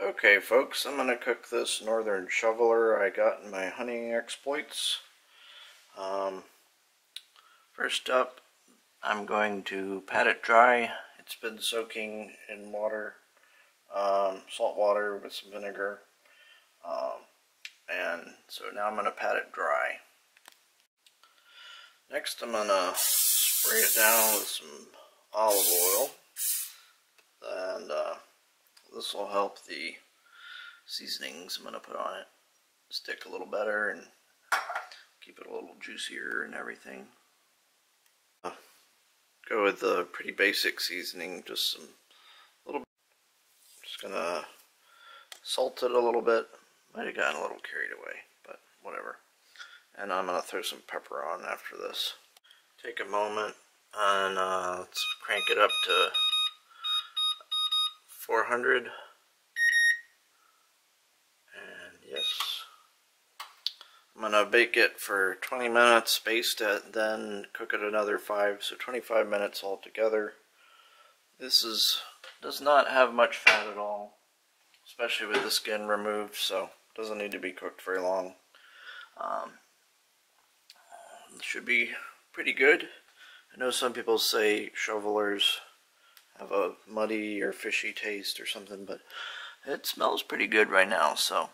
Okay folks, I'm going to cook this northern shoveler I got in my hunting exploits. First up, I'm going to pat it dry. It's been soaking in water, salt water with some vinegar, and so now I'm going to pat it dry. Next I'm going to spray it down with some olive oil, and this will help the seasonings I'm going to put on it stick a little better and keep it a little juicier and everything. Go with the pretty basic seasoning, just gonna salt it a little bit. Might have gotten a little carried away, but whatever. And I'm gonna throw some pepper on after this. Take a moment and let's crank it up to 400. And yes, I'm gonna bake it for 20 minutes, baste it, then cook it another 5, so 25 minutes altogether. This does not have much fat at all, especially with the skin removed, so it doesn't need to be cooked very long. It should be pretty good. I know some people say shovelers have a muddy or fishy taste or something, but it smells pretty good right now, so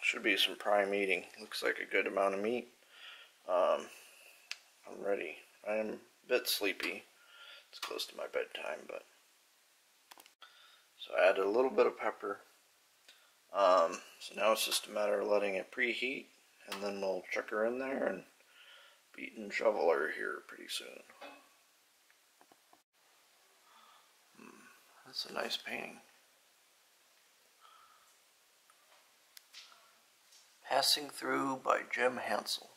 should be some prime eating. Looks like a good amount of meat. I'm ready. I am a bit sleepy. It's close to my bedtime, but so I added a little bit of pepper. So now it's just a matter of letting it preheat, and then we'll chuck her in there and be eating shoveler here pretty soon. That's a nice painting. Passing Through by Jim Hansel.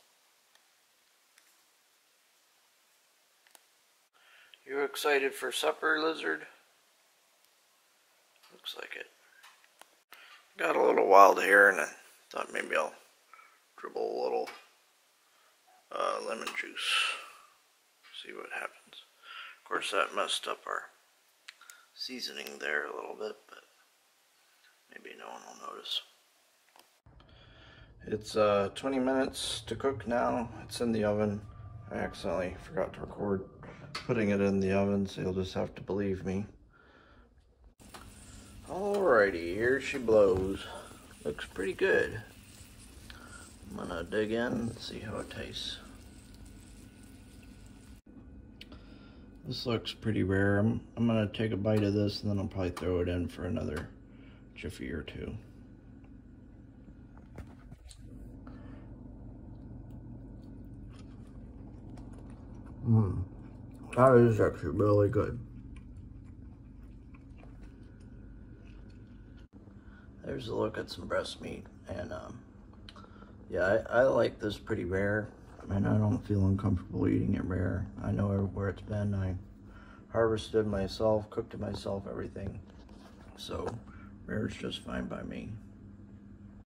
You excited for supper, lizard? Looks like it. Got a little wild hair, and I thought maybe I'll dribble a little lemon juice. See what happens. Of course, that messed up our seasoning there a little bit, but maybe no one will notice. It's 20 minutes to cook now. It's in the oven. I accidentally forgot to record putting it in the oven, so you'll just have to believe me. Alrighty, here she blows. Looks pretty good. I'm gonna dig in and see how it tastes. This looks pretty rare. I'm gonna take a bite of this and then I'll probably throw it in for another jiffy or two. That is actually really good. There's a look at some breast meat, and yeah, I like this pretty rare. I mean, I don't feel uncomfortable eating it rare. I know where it's been. I harvested myself, cooked it myself, everything. So rare is just fine by me.